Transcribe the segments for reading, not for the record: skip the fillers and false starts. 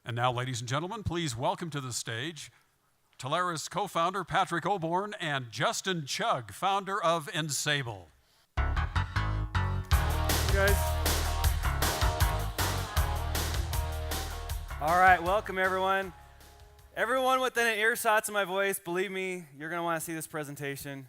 And now, ladies and gentlemen, please welcome to the stage Telarus co-founder Patrick Oborn and Justin Chugg, founder of Ensable. Hey guys. All right, welcome everyone. Everyone within an earshot of my voice, believe me, you're going to want to see this presentation.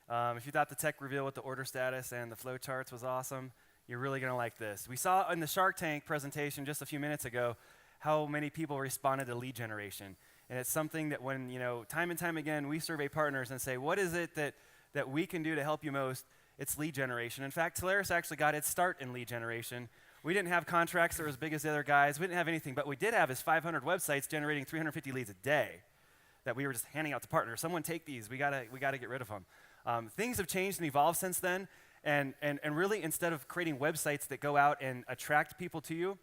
If you thought the tech reveal with the order status and the flow charts was awesome, you're really going to like this. We saw in the Shark Tank presentation just a few minutes ago how many people responded to lead generation. And it's something that when, time and time again, we survey partners and say, what is it that we can do to help you most? It's lead generation. In fact, Telarus actually got its start in lead generation. We didn't have contracts that were as big as the other guys. We didn't have anything, but we did have is 500 websites generating 350 leads a day that we were just handing out to partners. Someone take these. We gotta get rid of them. Things have changed and evolved since then. And really, instead of creating websites that go out and attract people to you,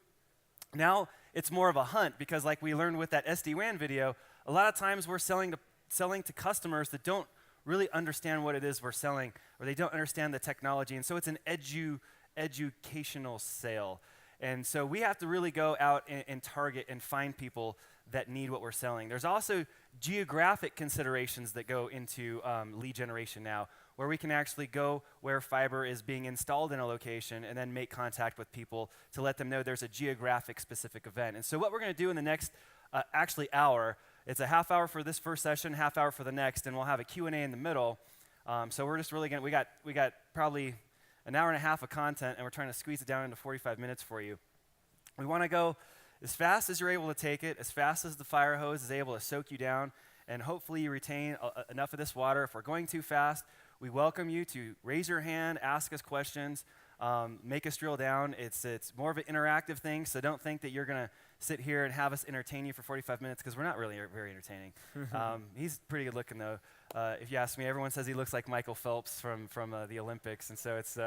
now it's more of a hunt, because like we learned with that SD-WAN video, a lot of times we're selling to customers that don't really understand what it is we're selling, or they don't understand the technology, and so it's an educational sale. And so we have to really go out and target and find people that need what we're selling. There's also geographic considerations that go into lead generation now, where we can actually go where fiber is being installed in a location and then make contact with people to let them know there's a geographic specific event. And so what we're going to do in the next hour, it's a half hour for this first session, half hour for the next, and we'll have a Q&A in the middle. So we're just really going to, we got probably an hour and a half of content, and we're trying to squeeze it down into 45 minutes for you. We want to go as fast as you're able to take it, as fast as the fire hose is able to soak you down, and hopefully you retain enough of this water. If we're going too fast, we welcome you to raise your hand, ask us questions, make us drill down. It's more of an interactive thing, so don't think that you're going to sit here and have us entertain you for 45 minutes, because we're not really very entertaining. He's pretty good looking, though. If you ask me, everyone says he looks like Michael Phelps from the Olympics, and so it's,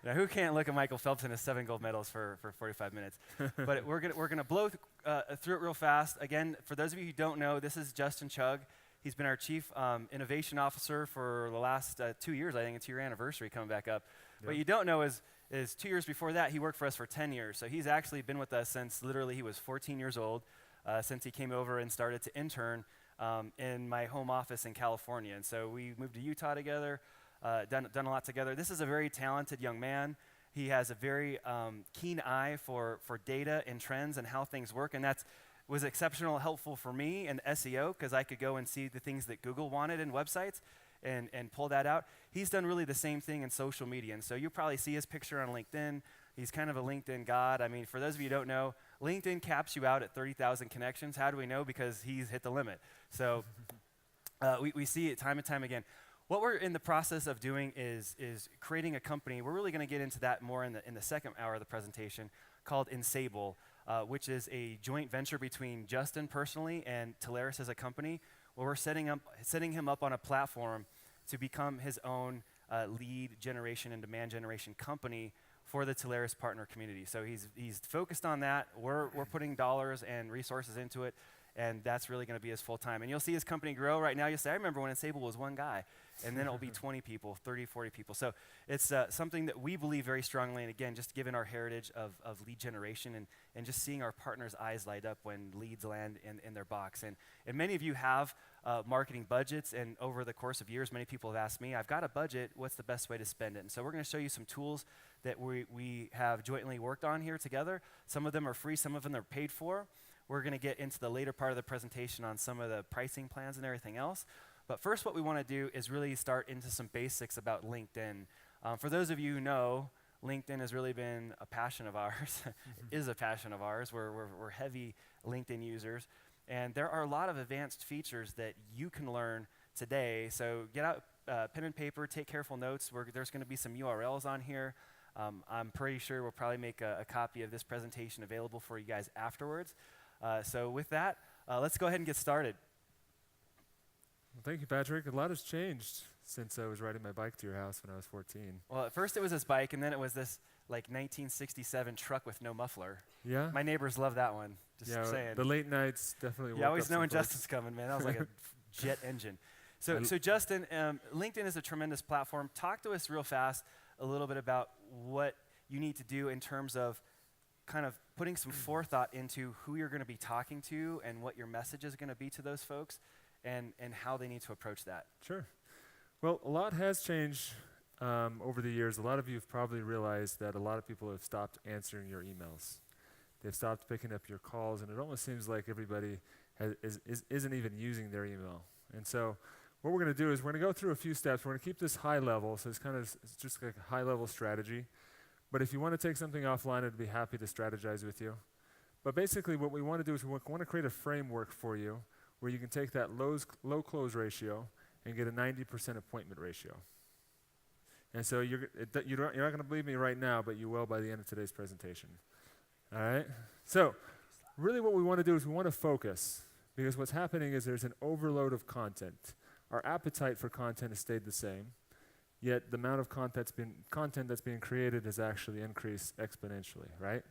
who can't look at Michael Phelps and his 7 gold medals for 45 minutes? But we're gonna blow through it real fast. Again, for those of you who don't know, this is Justin Chugg. He's been our Chief Innovation Officer for the last 2 years. I think it's your anniversary coming back up. Yep. What you don't know is 2 years before that, he worked for us for 10 years. So he's actually been with us since literally he was 14 years old, since he came over and started to intern in my home office in California. And so we moved to Utah together, done a lot together. This is a very talented young man. He has a very keen eye for data and trends and how things work, and was exceptional, helpful for me in SEO, because I could go and see the things that Google wanted in websites and pull that out. He's done really the same thing in social media, and so you'll probably see his picture on LinkedIn. He's kind of a LinkedIn god. I mean, for those of you who don't know, LinkedIn caps you out at 30,000 connections. How do we know? Because he's hit the limit. So we see it time and time again. What we're in the process of doing is creating a company. We're really going to get into that more in the second hour of the presentation, called Ensable, which is a joint venture between Justin personally and Telarus as a company, where we're setting him up on a platform to become his own lead generation and demand generation company for the Telarus partner community. So he's focused on that. We're putting dollars and resources into it, and that's really going to be his full time. And you'll see his company grow. Right now, you'll say, I remember when Ensable was one guy, and then it'll be 20 people, 30, 40 people. So it's something that we believe very strongly, and again, just given our heritage of lead generation and just seeing our partners' eyes light up when leads land in their box. And many of you have marketing budgets, and over the course of years, many people have asked me, I've got a budget, what's the best way to spend it? And so we're going to show you some tools that we have jointly worked on here together. Some of them are free, some of them are paid for. We're going to get into the later part of the presentation on some of the pricing plans and everything else. But first, what we want to do is really start into some basics about LinkedIn. For those of you who know, LinkedIn has really been a passion of ours, is a passion of ours. We're heavy LinkedIn users. And there are a lot of advanced features that you can learn today. So get out pen and paper, take careful notes. There's going to be some URLs on here. I'm pretty sure we'll probably make a copy of this presentation available for you guys afterwards. So with that, let's go ahead and get started. Well, thank you, Patrick. A lot has changed since I was riding my bike to your house when I was 14. Well, at first it was this bike, and then it was this like 1967 truck with no muffler. Yeah? My neighbors love that one, just saying. The late nights definitely You always know when Justin's coming, man. That was like a jet engine. So Justin, LinkedIn is a tremendous platform. Talk to us real fast a little bit about what you need to do in terms of kind of putting some forethought into who you're going to be talking to and what your message is going to be to those folks and how they need to approach that. Sure. Well, a lot has changed over the years. A lot of you have probably realized that a lot of people have stopped answering your emails. They've stopped picking up your calls, and it almost seems like everybody isn't even using their email. And so what we're going to do is we're going to go through a few steps. We're going to keep this high level, so it's just like a high-level strategy. But if you want to take something offline, I'd be happy to strategize with you. But basically what we want to do is we want to create a framework for you where you can take that low close ratio and get a 90% appointment ratio. And so you're not going to believe me right now, but you will by the end of today's presentation. All right? So really what we want to do is we want to focus, because what's happening is there's an overload of content. Our appetite for content has stayed the same, yet the amount of content that's being created has actually increased exponentially, right?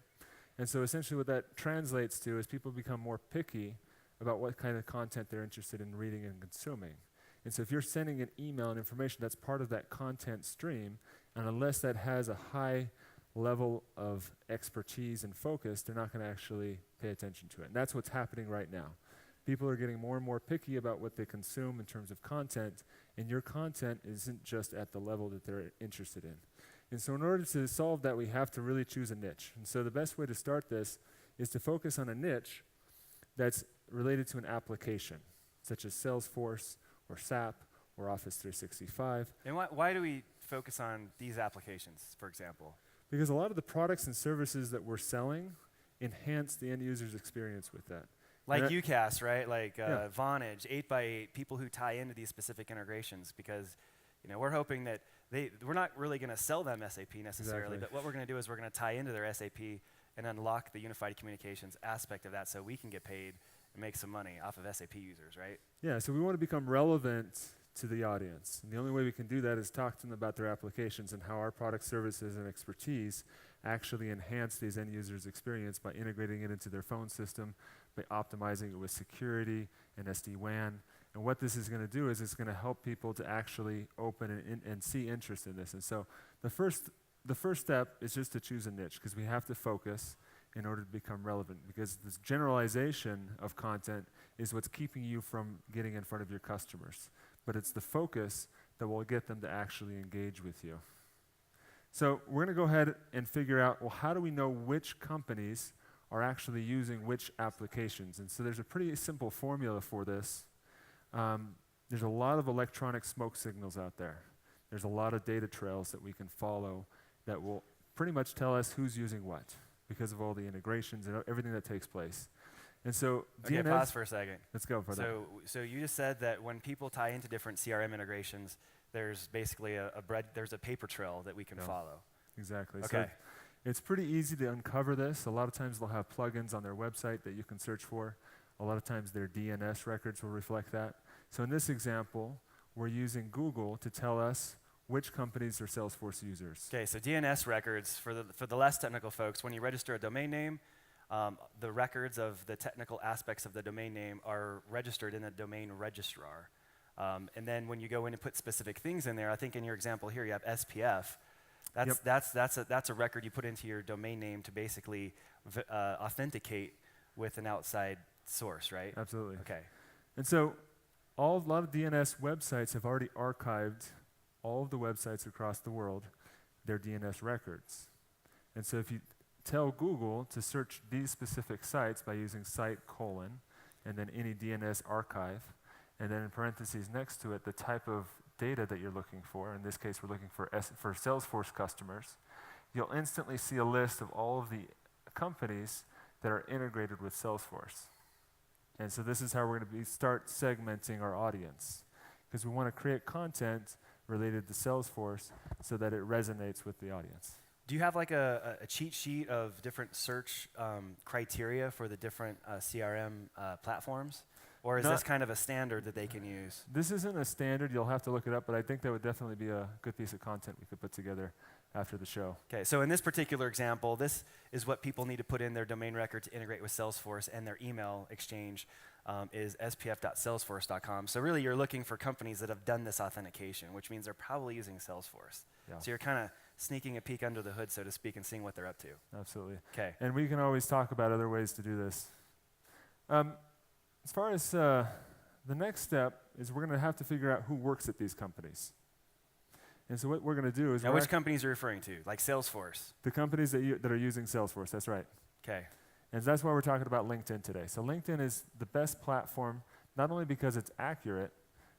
And so essentially what that translates to is people become more picky about what kind of content they're interested in reading and consuming. And so if you're sending an email and information, that's part of that content stream, and unless that has a high level of expertise and focus, they're not going to actually pay attention to it. And that's what's happening right now. People are getting more and more picky about what they consume in terms of content, and your content isn't just at the level that they're interested in. And so in order to solve that, we have to really choose a niche. And so the best way to start this is to focus on a niche that's related to an application, such as Salesforce or SAP or Office 365. And why do we focus on these applications, for example? Because a lot of the products and services that we're selling enhance the end user's experience with that. Like UCAS, right? Like Yeah. Vonage, 8x8, people who tie into these specific integrations, because we're hoping that we're not really going to sell them SAP necessarily, Exactly. but what we're going to do is we're going to tie into their SAP and unlock the unified communications aspect of that so we can get paid and make some money off of SAP users, right? Yeah, so we want to become relevant to the audience. And the only way we can do that is talk to them about their applications and how our product, services, and expertise actually enhance these end users' experience by integrating it into their phone system, by optimizing it with security and SD-WAN. And what this is going to do is it's going to help people to actually open and see interest in this. And so the first step is just to choose a niche, because we have to focus in order to become relevant, because this generalization of content is what's keeping you from getting in front of your customers. But it's the focus that will get them to actually engage with you. So we're going to go ahead and figure out, well, how do we know which companies are actually using which applications? And so there's a pretty simple formula for this. There's a lot of electronic smoke signals out there. There's a lot of data trails that we can follow that will pretty much tell us who's using what, because of all the integrations and everything that takes place. And so Okay, DNS, pause for a second. let's go for that. So you just said that when people tie into different CRM integrations, there's basically there's a paper trail that we can follow. Exactly. Okay. So it's pretty easy to uncover this. A lot of times they'll have plugins on their website that you can search for. A lot of times their DNS records will reflect that. So in this example, we're using Google to tell us which companies are Salesforce users. Okay, so DNS records, for the less technical folks, when you register a domain name, the records of the technical aspects of the domain name are registered in a domain registrar. And then when you go in and put specific things in there, I think in your example here you have SPF. That's a record you put into your domain name to basically authenticate with an outside source, right? Absolutely. Okay. And so a lot of DNS websites have already archived all of the websites across the world, their DNS records. And so if you tell Google to search these specific sites by using site : and then any DNS archive, and then in parentheses next to it the type of data that you're looking for, in this case we're looking for Salesforce customers, you'll instantly see a list of all of the companies that are integrated with Salesforce. And so this is how we're going to start segmenting our audience, because we want to create content related to Salesforce so that it resonates with the audience. Do you have like a cheat sheet of different search criteria for the different CRM platforms? Or is this kind of a standard that they can use? This isn't a standard. You'll have to look it up, but I think that would definitely be a good piece of content we could put together after the show. Okay, so in this particular example, this is what people need to put in their domain record to integrate with Salesforce, and their email exchange is spf.salesforce.com. So really you're looking for companies that have done this authentication, which means they're probably using Salesforce. Yeah. So you're kind of sneaking a peek under the hood, so to speak, and seeing what they're up to. Absolutely. Okay. And we can always talk about other ways to do this. As far as the next step is we're going to have to figure out who works at these companies. And so what we're going to do is Now, which companies are you referring to? Like Salesforce? the companies that are using Salesforce, that's right. Okay. And that's why we're talking about LinkedIn today. So LinkedIn is the best platform, not only because it's accurate,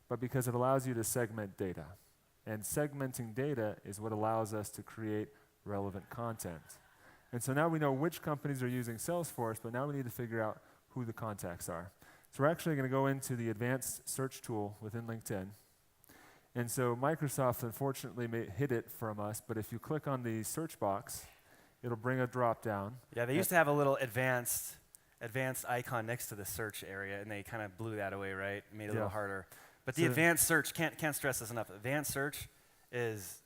but because it allows you to segment data. And segmenting data is what allows us to create relevant content. And so now we know which companies are using Salesforce, but now we need to figure out who the contacts are. So we're actually going to go into the advanced search tool within LinkedIn. And so Microsoft, unfortunately, hid it from us, but if you click on the search box, it'll bring a drop down. Yeah, they used to have a little advanced icon next to the search area, and they kind of blew that away, right? Made it a little harder. But the advanced search, can't stress this enough. Advanced search is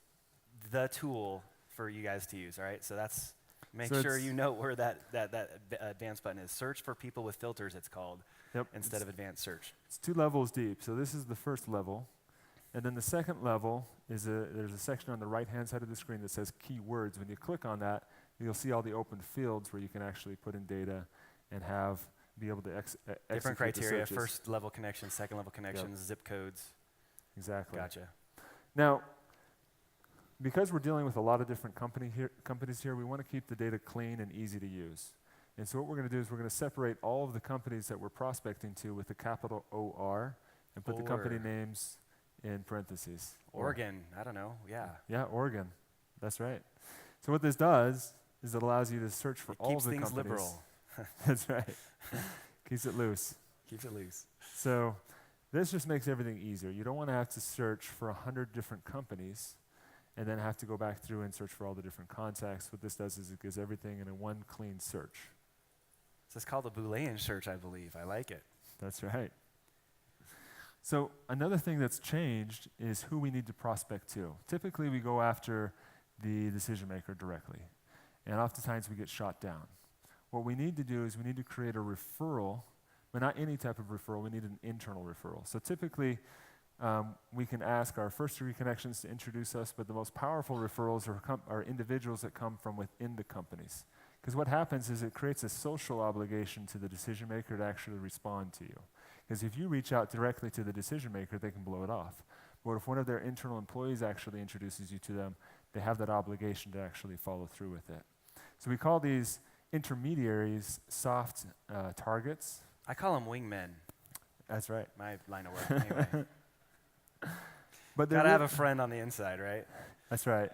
the tool for you guys to use, all right? So that's, make sure you know where that advanced button is. Search for people with filters, it's called, instead of advanced search. It's 2 levels deep. So this is the first level. And then the second level is there's a section on the right-hand side of the screen that says keywords. When you click on that, you'll see all the open fields where you can actually put in data and be able to execute different criteria, the searches. first level connections, second level connections, zip codes. Exactly. Gotcha. Now, because we're dealing with a lot of different companies here, we want to keep the data clean and easy to use. And so what we're going to do is we're going to separate all of the companies that we're prospecting to with the capital OR and put the company names in parentheses. Oregon, I don't know, yeah. Yeah, Oregon. That's right. So what this does is it allows you to search for all of the companies. Keeps things liberal. That's right. Keeps it loose. Keeps it loose. So this just makes everything easier. You don't want to have to search for 100 different companies and then have to go back through and search for all the different contacts. What this does is it gives everything in a one clean search. So it's called a Boolean search, I believe. I like it. That's right. So another thing that's changed is who we need to prospect to. Typically, we go after the decision maker directly, and oftentimes we get shot down. What we need to do is we need to create a referral, but not any type of referral. We need an internal referral. So typically, we can ask our first-degree connections to introduce us, but the most powerful referrals are individuals that come from within the companies. Because what happens is it creates a social obligation to the decision maker to actually respond to you. Because if you reach out directly to the decision maker, they can blow it off. But if one of their internal employees actually introduces you to them, they have that obligation to actually follow through with it. So we call these intermediaries soft targets. I call them wingmen. That's right. My line of work, anyway. But gotta have a friend on the inside, right? That's right.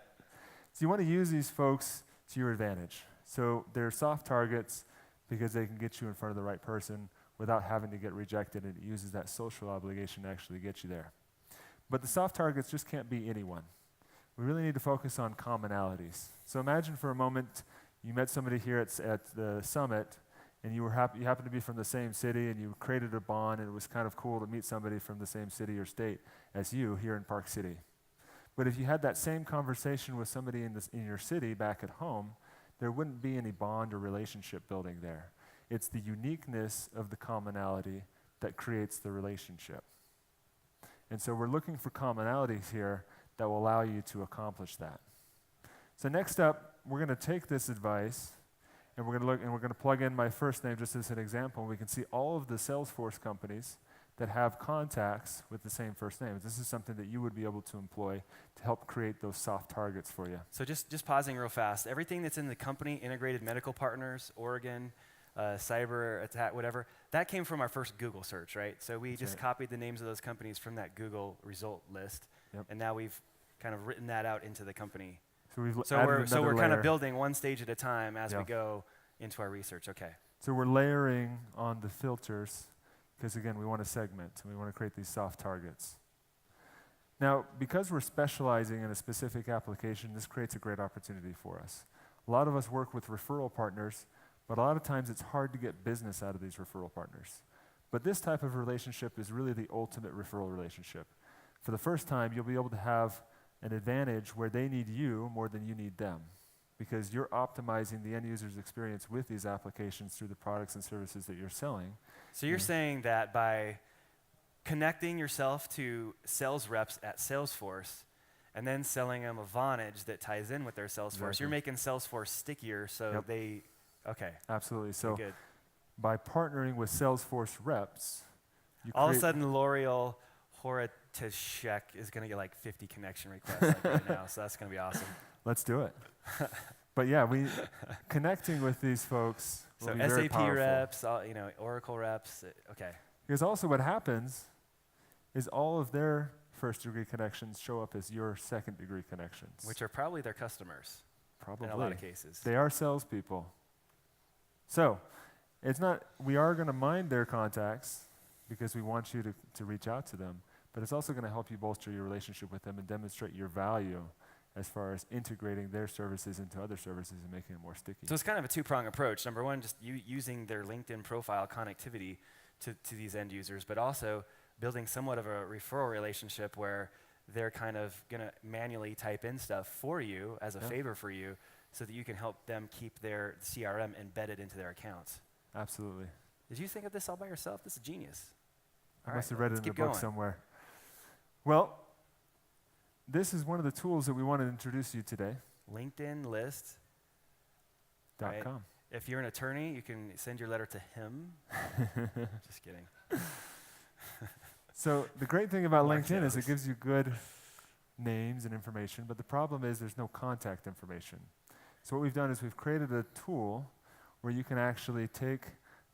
So you want to use these folks to your advantage. So they're soft targets because they can get you in front of the right person without having to get rejected, and it uses that social obligation to actually get you there. But the soft targets just can't be anyone. We really need to focus on commonalities. So imagine for a moment you met somebody here at the summit, and you happened to be from the same city, and you created a bond, and it was kind of cool to meet somebody from the same city or state as you here in Park City. But if you had that same conversation with somebody in your city back at home, there wouldn't be any bond or relationship building there. It's the uniqueness of the commonality that creates the relationship. And so we're looking for commonalities here that will allow you to accomplish that. So next up, we're going to take this advice, and we're going to plug in my first name just as an example. We can see all of the Salesforce companies that have contacts with the same first name. This is something that you would be able to employ to help create those soft targets for you. So just pausing real fast. Everything that's in the company, Integrated Medical Partners, Oregon, cyber attack, whatever, that came from our first Google search, right? So we just copied the names of those companies from that Google result list, and now we've kind of written that out into the company. So we're kind of building one stage at a time as we go into our research. Okay. So we're layering on the filters because, again, we want to segment and we want to create these soft targets. Now, because we're specializing in a specific application, this creates a great opportunity for us. A lot of us work with referral partners, but a lot of times it's hard to get business out of these referral partners. But this type of relationship is really the ultimate referral relationship. For the first time, you'll be able to have an advantage where they need you more than you need them, because you're optimizing the end user's experience with these applications through the products and services that you're selling. So you're saying that by connecting yourself to sales reps at Salesforce and then selling them a Vonage that ties in with their Salesforce. Exactly. You're making Salesforce stickier, so Yep. they, okay, Absolutely. So good. by partnering with Salesforce reps, you All of a create- sudden, L'Oreal Horateshek is going to get like 50 connection requests like right now, so that's going to be awesome. let's do it. But yeah, connecting with these folks will So be very SAP powerful. reps, Oracle reps, okay. Because also what happens is all of their first-degree connections show up as your second-degree connections. Which are probably their customers Probably. in a lot of cases. They are salespeople. So it's not, we are going to mind their contacts because we want you to reach out to them, but it's also going to help you bolster your relationship with them and demonstrate your value as far as integrating their services into other services and making it more sticky. So it's kind of a two-prong approach. Number one, just using their LinkedIn profile connectivity to these end users, but also building somewhat of a referral relationship where they're kind of going to manually type in stuff for you as a favor for you so that you can help them keep their CRM embedded into their accounts. Absolutely. Did you think of this all by yourself? This is genius. I All must right, have read it let's in a keep book going. somewhere. Well, this is one of the tools that we want to introduce you today. LinkedIn list. Right. .com. If you're an attorney, you can send your letter to him. Just kidding. So the great thing about Mark LinkedIn is knows. it gives you good names and information, but the problem is there's no contact information. So what we've done is we've created a tool where you can actually take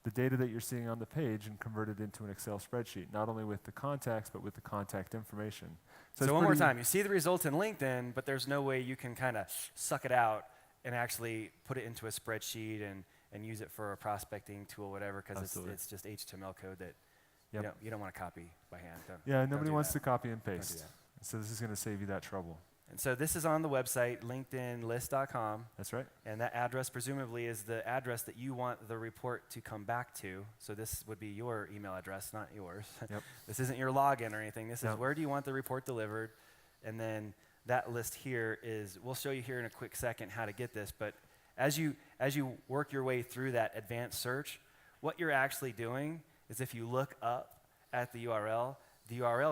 the data that you're seeing on the page and convert it into an Excel spreadsheet, not only with the contacts, but with the contact information. So it's one more pretty- time, you see the results in LinkedIn, but there's no way you can kind of suck it out and actually put it into a spreadsheet and use it for a prospecting tool, whatever, because Absolutely. it's just HTML code that Yep. you don't want to copy by hand. Yeah, don't nobody do wants that. to copy and do paste. that. So this is going to save you that trouble. And so this is on the website, linkedinlist.com, That's right. and that address presumably is the address that you want the report to come back to. So this would be your email address, not yours. Yep. This isn't your login or anything. This No. is where do you want the report delivered, and then that list here is, we'll show you here in a quick second how to get this, but as you work your way through that advanced search, what you're actually doing is if you look up at the URL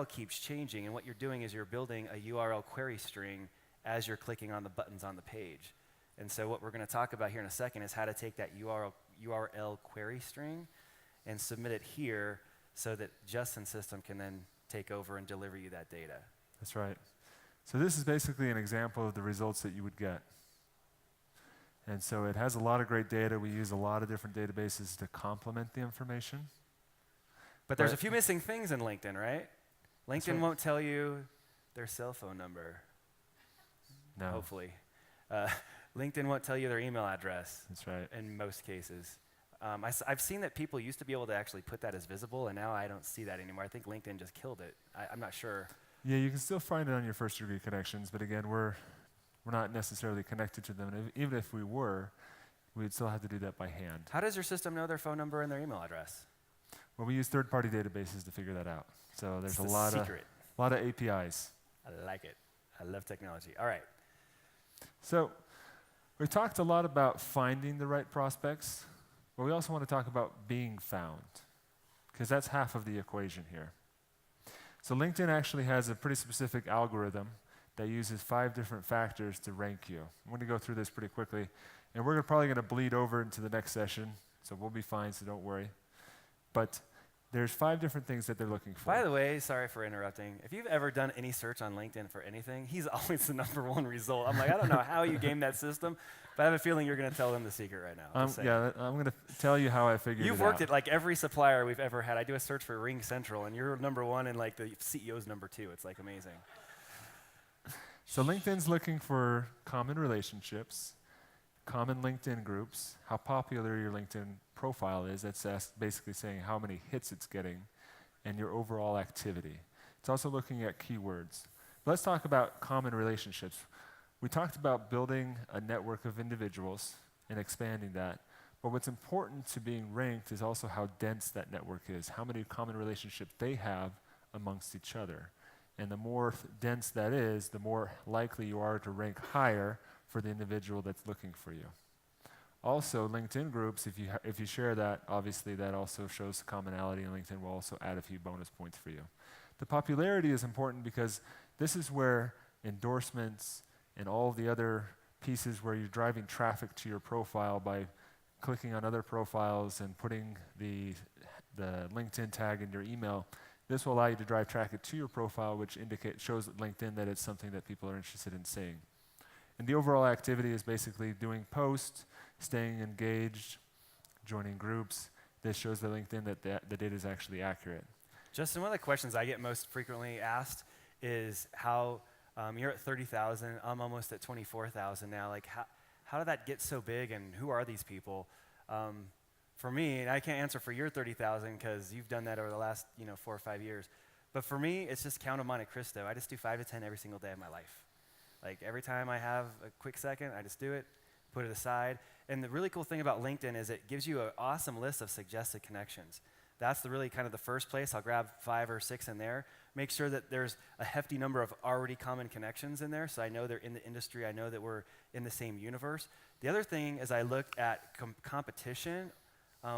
keeps changing, and what you're doing is you're building a URL query string as you're clicking on the buttons on the page. And so what we're going to talk about here in a second is how to take that URL query string and submit it here so that Justin's system can then take over and deliver you that data. That's right. So this is basically an example of the results that you would get. And so it has a lot of great data. We use a lot of different databases to complement the information. But there's Right. a few missing things in LinkedIn, right? LinkedIn right. won't tell you their cell phone number, No, hopefully. LinkedIn won't tell you their email address that's right. in most cases. I've seen that people used to be able to actually put that as visible, and now I don't see that anymore. I think LinkedIn just killed it. I'm not sure. Yeah, you can still find it on your first degree connections, but again, we're not necessarily connected to them. And even if we were, we'd still have to do that by hand. How does your system know their phone number and their email address? Well, we use third-party databases to figure that out. So there's It's a the lot secret. of APIs. I like it. I love technology. All right. So we talked a lot about finding the right prospects, but we also want to talk about being found, because that's half of the equation here. So LinkedIn actually has a pretty specific algorithm that uses 5 different factors to rank you. I'm going to go through this pretty quickly, and we're probably going to bleed over into the next session, so we'll be fine, so don't worry. But there's 5 different things that they're looking for. By the way, sorry for interrupting. If you've ever done any search on LinkedIn for anything, he's always the #1 result. I'm like, I don't know how you gamed that system, but I have a feeling you're going to tell them the secret right now. Just saying. Yeah, I'm going to tell you how I figured You've it worked out. at like every supplier we've ever had. I do a search for Ring Central, and you're #1 and like the CEO's #2. It's like amazing. So LinkedIn's looking for common relationships, common LinkedIn groups, how popular your LinkedIn profile is. That's basically saying how many hits it's getting, and your overall activity. It's also looking at keywords. Let's talk about common relationships. We talked about building a network of individuals and expanding that. But what's important to being ranked is also how dense that network is, how many common relationships they have amongst each other. And the more dense that is, the more likely you are to rank higher for the individual that's looking for you. Also, LinkedIn groups, if you share that, obviously that also shows commonality, and LinkedIn will also add a few bonus points for you. The popularity is important because this is where endorsements, and all the other pieces where you're driving traffic to your profile by clicking on other profiles and putting the LinkedIn tag in your email. This will allow you to drive traffic to your profile, which shows LinkedIn that it's something that people are interested in seeing. And the overall activity is basically doing posts, staying engaged, joining groups. This shows the LinkedIn that the data is actually accurate. Justin, one of the questions I get most frequently asked is how you're at 30,000, I'm almost at 24,000 now. Like, how did that get so big, and who are these people? For me, and I can't answer for your 30,000 because you've done that over the last 4 or 5 years. But for me, it's just Count of Monte Cristo. I just do 5 to 10 every single day of my life. Like every time I have a quick second, I just do it, put it aside. And the really cool thing about LinkedIn is it gives you an awesome list of suggested connections. That's really kind of the first place. I'll grab 5 or 6 in there. Make sure that there's a hefty number of already common connections in there, so I know they're in the industry. I know that we're in the same universe. The other thing is I look at competition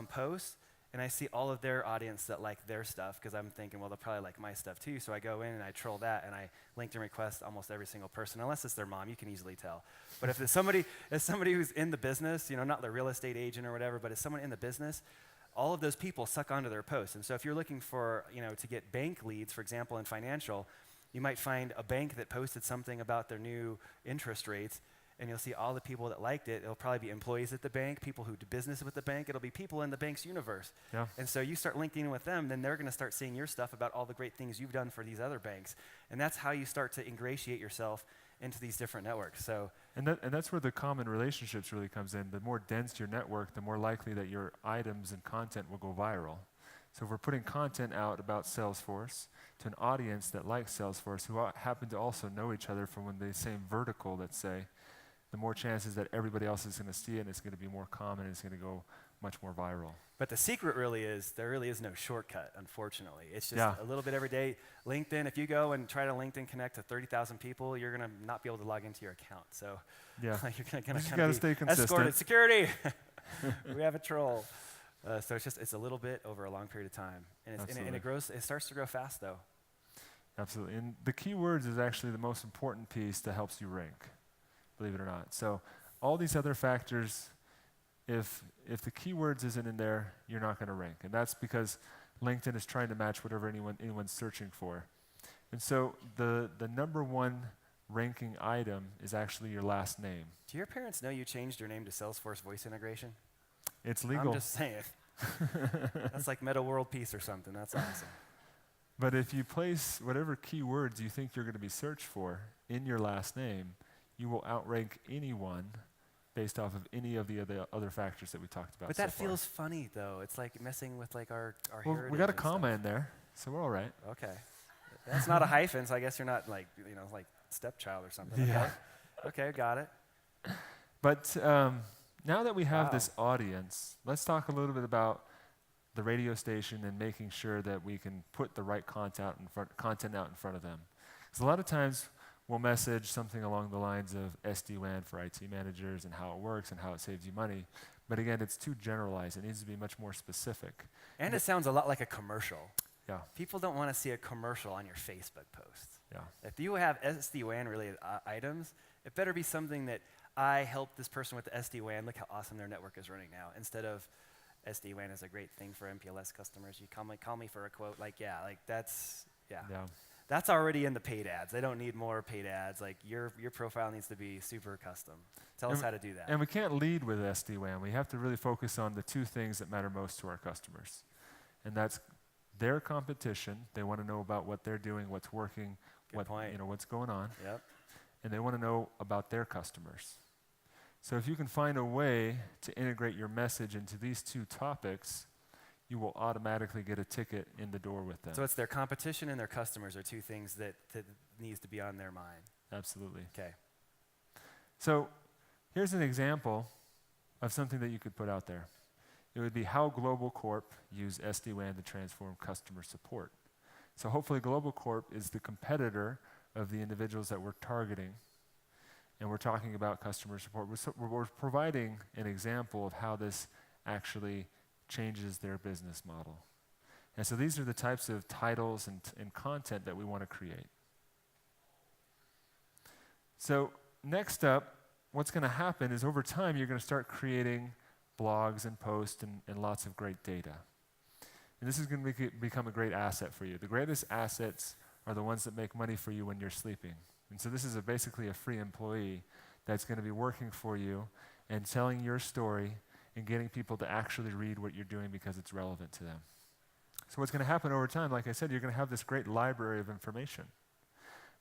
posts, and I see all of their audience that like their stuff, because I'm thinking, well, they'll probably like my stuff too. So I go in and I troll that, and I LinkedIn request almost every single person, unless it's their mom. You can easily tell. But if it's somebody who's in the business, not the real estate agent or whatever, but it's someone in the business, all of those people suck onto their posts. And so if you're looking for, to get bank leads, for example, in financial, you might find a bank that posted something about their new interest rates, and you'll see all the people that liked it. It'll probably be employees at the bank, people who do business with the bank. It'll be people in the bank's universe. Yeah. And so you start linking in with them, then they're going to start seeing your stuff about all the great things you've done for these other banks. And that's how you start to ingratiate yourself into these different networks. So, and that's where the common relationships really comes in. The more dense your network, the more likely that your items and content will go viral. So if we're putting content out about Salesforce to an audience that likes Salesforce, who happen to also know each other from the same vertical, let's say, the more chances that everybody else is going to see it, and it's going to be more common, and it's going to go much more viral. But the secret really is, there really is no shortcut, unfortunately. It's just Yeah. a little bit every day. LinkedIn, if you go and try to LinkedIn connect to 30,000 people, you're going to not be able to log into your account. So Yeah. you're going to just kind gotta of stay be consistent. escorted. Security! We have a troll. So it's a little bit over a long period of time. And it starts to grow fast, though. Absolutely. And the keywords is actually the most important piece that helps you rank, believe it or not. So all these other factors, if the keywords isn't in there, you're not going to rank. And that's because LinkedIn is trying to match whatever anyone's searching for. And so the number one ranking item is actually your last name. Do your parents know you changed your name to Salesforce Voice Integration? It's legal. I'm just saying. That's like Meta World Peace or something. That's awesome. But if you place whatever keywords you think you're going to be searched for in your last name, you will outrank anyone based off of any of the other factors that we talked about. But so that far. feels funny, though. It's like messing with like our Well, heritage. we got a and comma stuff. in there, so we're all right. Okay. That's not a hyphen, so I guess you're not like like stepchild or something. Yeah. Okay, got it. But now that we have this audience, let's talk a little bit about the radio station and making sure that we can put the right content out in front of them. Because a lot of times we'll message something along the lines of SD-WAN for IT managers and how it works and how it saves you money. But again, it's too generalized. It needs to be much more specific. And it sounds a lot like a commercial. Yeah. People don't want to see a commercial on your Facebook post. Yeah. If you have SD-WAN related items, it better be something that I helped this person with the SD-WAN. Look how awesome their network is running now. Instead of SD-WAN is a great thing for MPLS customers. You call me for a quote. That's already in the paid ads. They don't need more paid ads. Like your profile needs to be super custom. Tell us how to do that. And we can't lead with SD-WAN. We have to really focus on the two things that matter most to our customers. And that's their competition. They want to know about what they're doing, what's working, what's going on. Yep. And they want to know about their customers. So if you can find a way to integrate your message into these two topics, you will automatically get a ticket in the door with them. So it's their competition and their customers are two things that needs to be on their mind. Absolutely. Okay. So here's an example of something that you could put out there. It would be how Global Corp use SD-WAN to transform customer support. So hopefully Global Corp is the competitor of the individuals that we're targeting. And we're talking about customer support. We're providing an example of how this actually changes their business model. And so these are the types of titles and content that we want to create. So next up, what's going to happen is over time, you're going to start creating blogs and posts and lots of great data. And this is going to become a great asset for you. The greatest assets are the ones that make money for you when you're sleeping. And so this is basically a free employee that's going to be working for you and telling your story and getting people to actually read what you're doing because it's relevant to them. So what's going to happen over time, like I said, you're going to have this great library of information.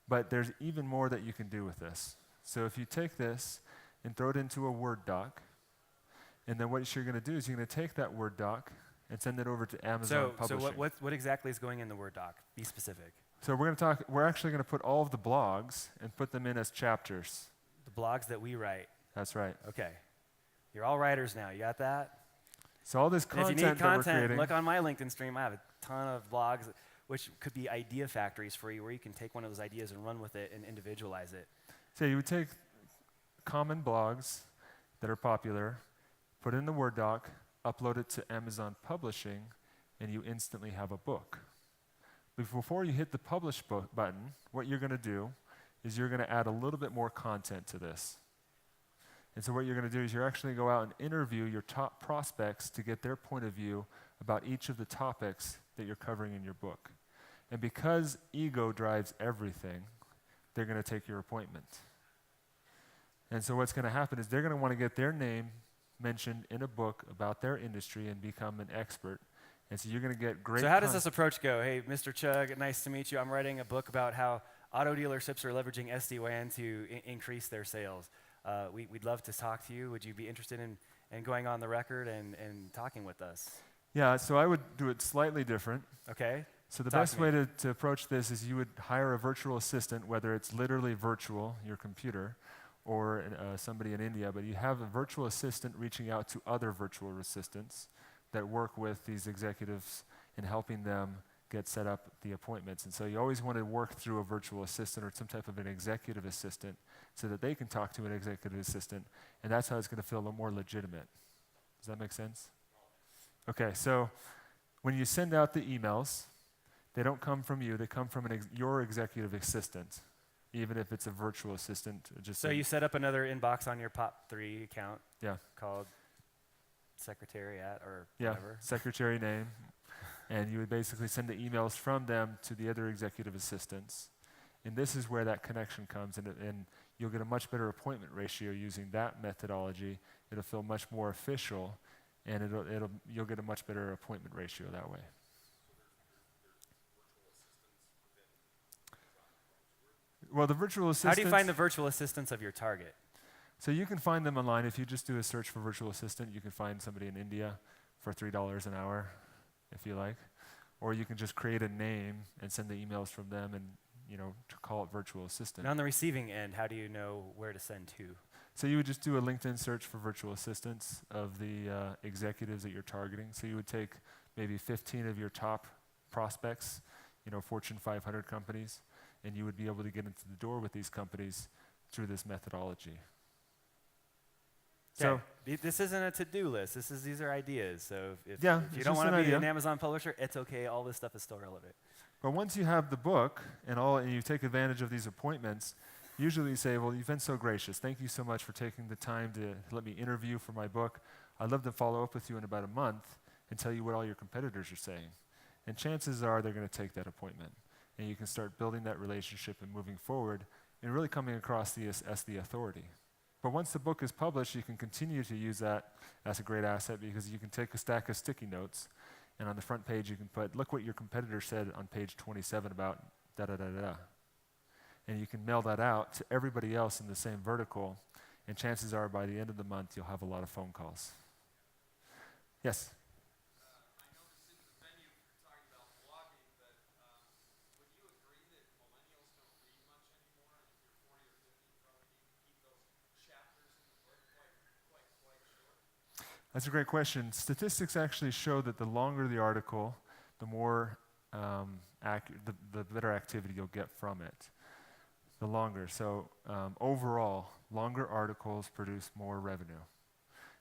But there's even more that you can do with this. So if you take this and throw it into a Word doc, and then what you're going to do is you're going to take that Word doc and send it over to Amazon Publishing. So what exactly is going in the Word doc? Be specific. So we're actually going to put all of the blogs and put them in as chapters. The blogs that we write. That's right. Okay. You're all writers now. You got that? So all this And if content you need that we're content, creating, look on my LinkedIn stream. I have a ton of blogs, which could be idea factories for you, where you can take one of those ideas and run with it and individualize it. so you would take common blogs that are popular, put it in the Word doc, upload it to Amazon Publishing, and you instantly have a book. But before you hit the publish button, what you're going to do is you're going to add a little bit more content to this. And so what you're going to do is you're actually going to go out and interview your top prospects to get their point of view about each of the topics that you're covering in your book. And because ego drives everything, they're going to take your appointment. And so what's going to happen is they're going to want to get their name mentioned in a book about their industry and become an expert. And so you're going to get great. So how does this approach go? Hey, Mr. Chugg, nice to meet you. I'm writing a book about how auto dealerships are leveraging SD-WAN to increase their sales. We'd love to talk to you. Would you be interested in going on the record and talking with us? Yeah, so I would do it slightly different. Okay. So the Talk best to me. way to approach this is you would hire a virtual assistant, whether it's literally virtual, your computer, or somebody in India, but you have a virtual assistant reaching out to other virtual assistants that work with these executives and helping them get set up the appointments. And so you always want to work through a virtual assistant or some type of an executive assistant so that they can talk to an executive assistant, and that's how it's going to feel a little more legitimate. Does that make sense? Okay, so when you send out the emails, they don't come from you, they come from your executive assistant, even if it's a virtual assistant. So you set up another inbox on your POP3 account Yeah. called Secretariat or Yeah, whatever. secretary name. And you would basically send the emails from them to the other executive assistants. And this is where that connection comes, and you'll get a much better appointment ratio using that methodology. It'll feel much more official, and you'll get a much better appointment ratio that way. Well, the virtual assistants... How do you find the virtual assistants of your target? So you can find them online. If you just do a search for virtual assistant, you can find somebody in India for $3 an hour, if you like. Or you can just create a name and send the emails from them and, to call it virtual assistant. And on the receiving end, how do you know where to send to? So you would just do a LinkedIn search for virtual assistants of the executives that you're targeting. So you would take maybe 15 of your top prospects, Fortune 500 companies, and you would be able to get into the door with these companies through this methodology. So this isn't a to-do list. These are ideas. So if you it's don't just want to an be idea. an Amazon publisher, it's okay. All this stuff is still relevant. But once you have the book and you take advantage of these appointments, usually you say, well, you've been so gracious. Thank you so much for taking the time to let me interview for my book. I'd love to follow up with you in about a month and tell you what all your competitors are saying. And chances are they're going to take that appointment. And you can start building that relationship and moving forward and really coming across as the authority. But once the book is published, you can continue to use that as a great asset because you can take a stack of sticky notes, and on the front page you can put, look what your competitor said on page 27 about da-da-da-da-da. And you can mail that out to everybody else in the same vertical, and chances are by the end of the month you'll have a lot of phone calls. Yes? I noticed in the venue you're talking about blogging, but would you agree that millennials don't read much anymore? And if you're 40 or 50, you probably need to keep those chapters in the book quite short? That's a great question. Statistics actually show that the longer the article, the more the better activity you'll get from it. The longer. So overall, longer articles produce more revenue.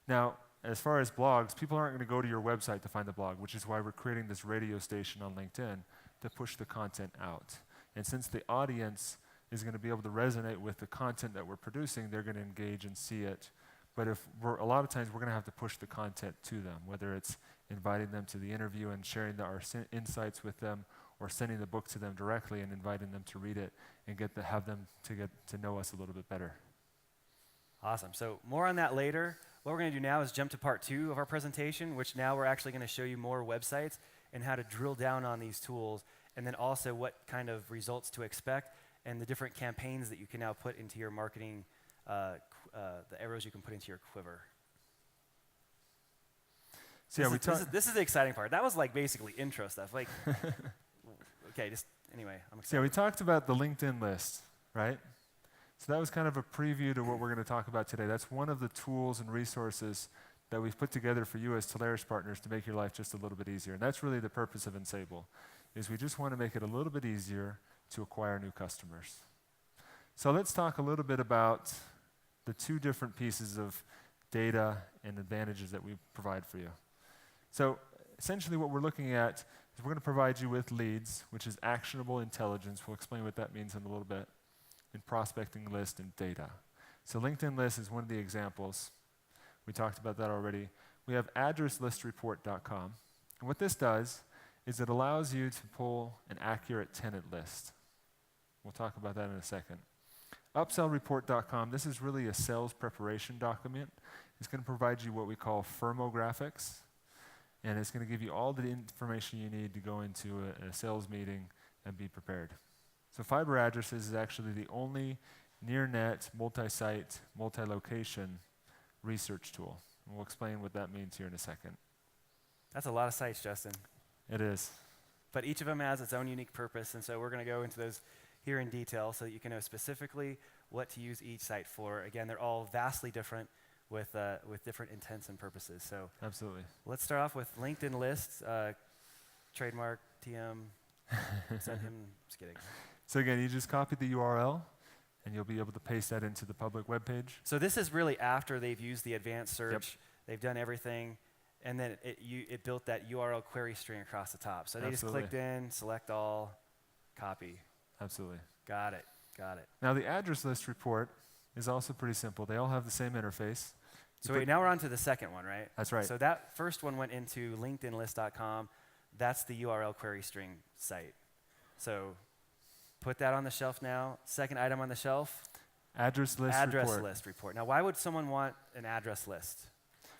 Now, as far as blogs, people aren't going to go to your website to find the blog, which is why we're creating this radio station on LinkedIn to push the content out. And since the audience is going to be able to resonate with the content that we're producing, they're going to engage and see it. But a lot of times we're going to have to push the content to them, whether it's inviting them to the interview and sharing our insights with them, or sending the book to them directly and inviting them to read it and have them to get to know us a little bit better. Awesome. So more on that later. What we're going to do now is jump to part 2 of our presentation, which now we're actually going to show you more websites and how to drill down on these tools, and then also what kind of results to expect and the different campaigns that you can now put into your marketing, the arrows you can put into your quiver. So This is the exciting part. That was like basically intro stuff. Like, okay, just anyway, I'm excited. So we talked about the LinkedIn list, right? So that was kind of a preview to what we're going to talk about today. That's one of the tools and resources that we've put together for you as Telarus partners to make your life just a little bit easier. And that's really the purpose of Ensable, is we just want to make it a little bit easier to acquire new customers. So let's talk a little bit about the 2 different pieces of data and advantages that we provide for you. So essentially what we're looking at is we're going to provide you with leads, which is actionable intelligence. We'll explain what that means in a little bit. And prospecting list and data. So LinkedIn list is one of the examples. We talked about that already. We have addresslistreport.com. And what this does is it allows you to pull an accurate tenant list. We'll talk about that in a second. Upsellreport.com, this is really a sales preparation document. It's going to provide you what we call firmographics. And it's going to give you all the information you need to go into a sales meeting and be prepared. So Fiber Addresses is actually the only near-net, multi-site, multi-location research tool. And we'll explain what that means here in a second. That's a lot of sites, Justin. It is. But each of them has its own unique purpose, and so we're going to go into those here in detail so that you can know specifically what to use each site for. Again, they're all vastly different with different intents and purposes. So Absolutely. let's start off with LinkedIn lists, trademark, TM, send him, just kidding. So again, you just copy the URL, and you'll be able to paste that into the public web page. So this is really after they've used the advanced search. Yep. They've done everything, and then it built that URL query string across the top. So they Absolutely. just clicked in, select all, copy. Absolutely. Got it. Now the address list report is also pretty simple. They all have the same interface. So wait, now we're on to the second one, right? That's right. So that first one went into linkedinlist.com. That's the URL query string site. So put that on the shelf now. Second item on the shelf, Address list report. Now, why would someone want an address list?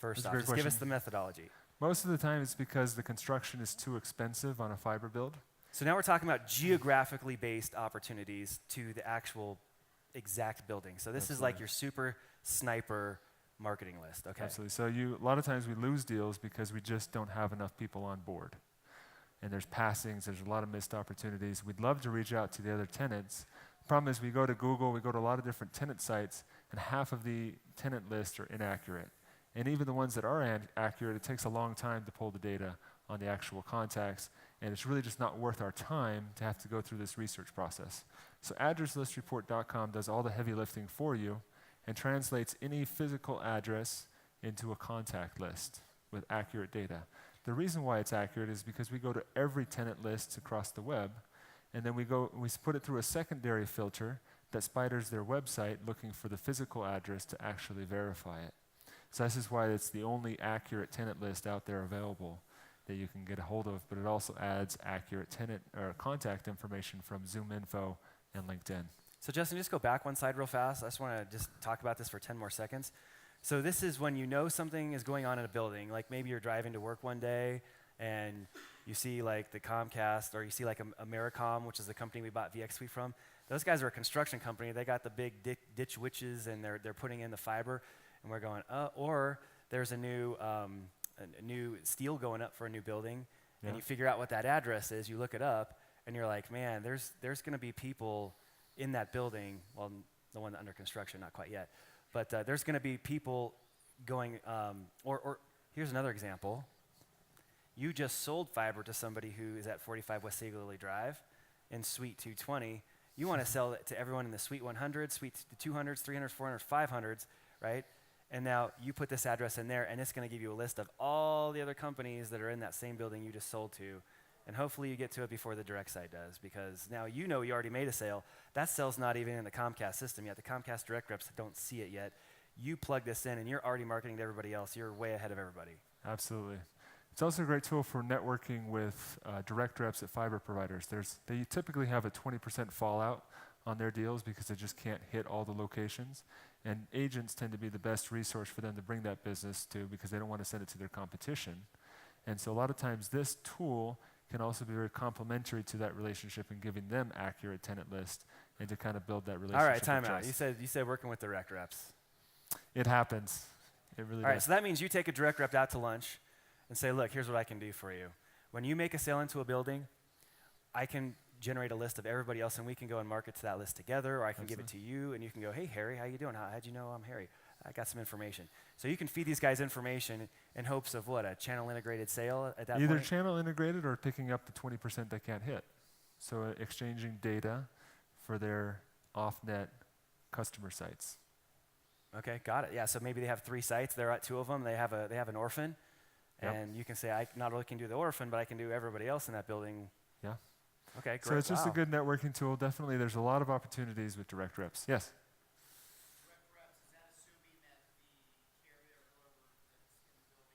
First off, just give us the methodology. Most of the time it's because the construction is too expensive on a fiber build. So now we're talking about geographically based opportunities to the actual exact building. So this is like your super sniper marketing list, okay? Absolutely. So a lot of times we lose deals because we just don't have enough people on board. And there's passings, there's a lot of missed opportunities. We'd love to reach out to the other tenants. The problem is we go to Google, we go to a lot of different tenant sites, and half of the tenant lists are inaccurate. And even the ones that are accurate, it takes a long time to pull the data on the actual contacts, and it's really just not worth our time to have to go through this research process. So addresslistreport.com does all the heavy lifting for you and translates any physical address into a contact list with accurate data. The reason why it's accurate is because we go to every tenant list across the web, and then we put it through a secondary filter that spiders their website looking for the physical address to actually verify it. So this is why it's the only accurate tenant list out there available that you can get a hold of, but it also adds accurate tenant or contact information from ZoomInfo and LinkedIn. So Justin, just go back one slide real fast. I just want to just talk about this for 10 more seconds. So this is when you know something is going on in a building, like maybe you're driving to work one day and you see like the Comcast, or you see like Americom, which is the company we bought VX Suite from. Those guys are a construction company. They got the big ditch witches and they're putting in the fiber, and we're going, or there's a new steel going up for a new building, and you figure out what that address is, you look it up, and you're like, man, there's going to be people in that building, well, the one under construction, not quite yet, but there's going to be people going, or here's another example. You just sold fiber to somebody who is at 45 West Seagley Drive in Suite 220. You want to sell it to everyone in the Suite 100, Suite 200s, 300s, 400s, 500s, right? And now you put this address in there, and it's going to give you a list of all the other companies that are in that same building you just sold to. and hopefully you get to it before the direct side does, because now you know you already made a sale. That sale's not even in the Comcast system yet. The Comcast direct reps don't see it yet. You plug this in, and you're already marketing to everybody else. You're way ahead of everybody. Absolutely. It's also a great tool for networking with direct reps at fiber providers. They typically have a 20% fallout on their deals because they just can't hit all the locations. And agents tend to be the best resource for them to bring that business to because they don't want to send it to their competition. And so a lot of times this tool can also be very complementary to that relationship and giving them accurate tenant list and to kind of build that relationship. All right, time with out. trust. You said working with direct reps. It happens. It really All right, does. so that means you take a direct rep out to lunch and say, look, here's what I can do for you. When you make a sale into a building, I can generate a list of everybody else, and we can go and market to that list together, or I can give it to you, and you can go, hey, Harry, how you doing? How'd you know I'm Harry? I got some information. So you can feed these guys information in hopes of what, a channel integrated sale at that Either point? channel integrated or picking up the 20% they can't hit. So exchanging data for their off-net customer sites. Okay, got it. Yeah, so maybe they have 3 sites. They're at 2 of them. They have an orphan, Yep. and you can say, I not only can do the orphan, but I can do everybody else in that building. Yeah. Okay, great. So it's just a Wow. good networking tool. Definitely, there's a lot of opportunities with direct reps. Yes. Direct reps, is that assuming that the carrier or whoever that's in the building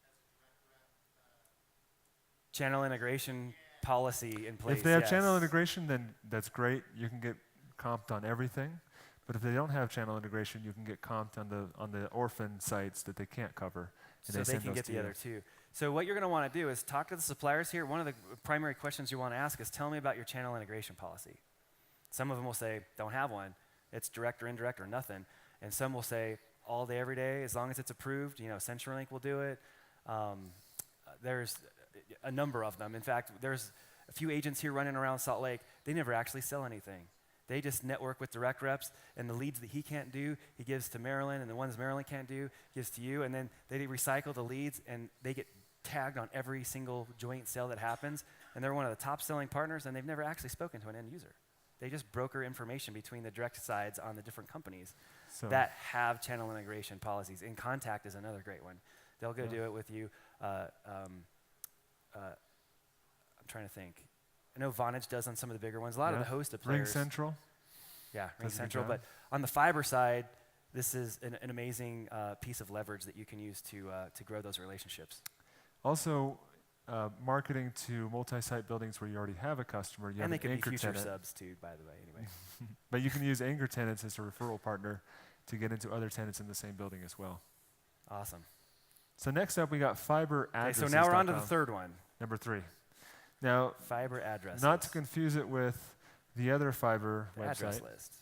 has a direct rep? Channel integration policy in place. If they have yes. channel integration, then that's great. You can get comped on everything. But if they don't have channel integration, you can get comped on the orphan sites that they can't cover. And So they send can those get to the you. other 2. So what you're going to want to do is talk to the suppliers here. One of the primary questions you want to ask is, tell me about your channel integration policy. Some of them will say, don't have one. It's direct or indirect or nothing. And some will say, all day, every day, as long as it's approved. CenturyLink will do it. There's a number of them. In fact, there's a few agents here running around Salt Lake. They never actually sell anything. They just network with direct reps, and the leads that he can't do, he gives to Maryland, and the ones Maryland can't do, gives to you, and then they recycle the leads, and they get tagged on every single joint sale that happens, and they're one of the top selling partners, and they've never actually spoken to an end user. They just broker information between the direct sides on the different companies So that have channel integration policies. InContact is another great one. They'll go do it with you. I'm trying to think. I know Vonage does on some of the bigger ones. A lot of the hosted players. Ring Central. Yeah, Ring does a good Central. job. But on the fiber side, this is an amazing piece of leverage that you can use to grow those relationships. Also, marketing to multi-site buildings where you already have a customer. You And have they an could be anchor future tenant. subs too, by the way. Anyway. But you can use anchor tenants as a referral partner to get into other tenants in the same building as well. Awesome. So next up, we got fiber Okay, addresses. so now we're on to the third one. Number 3. Now, Fiber addresses. not to confuse it with the other fiber the address website, list.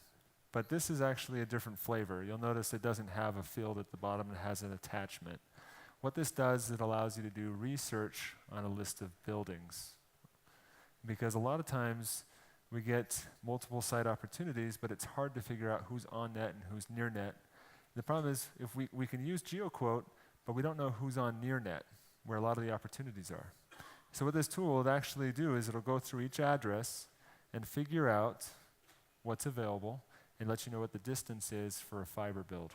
but this is actually a different flavor. You'll notice it doesn't have a field at the bottom. It has an attachment. What this does, it allows you to do research on a list of buildings. Because a lot of times we get multiple site opportunities, but it's hard to figure out who's on net and who's near net. The problem is if we can use GeoQuote, but we don't know who's on near net, where a lot of the opportunities are. So what this tool will actually do is it'll go through each address and figure out what's available and let you know what the distance is for a fiber build.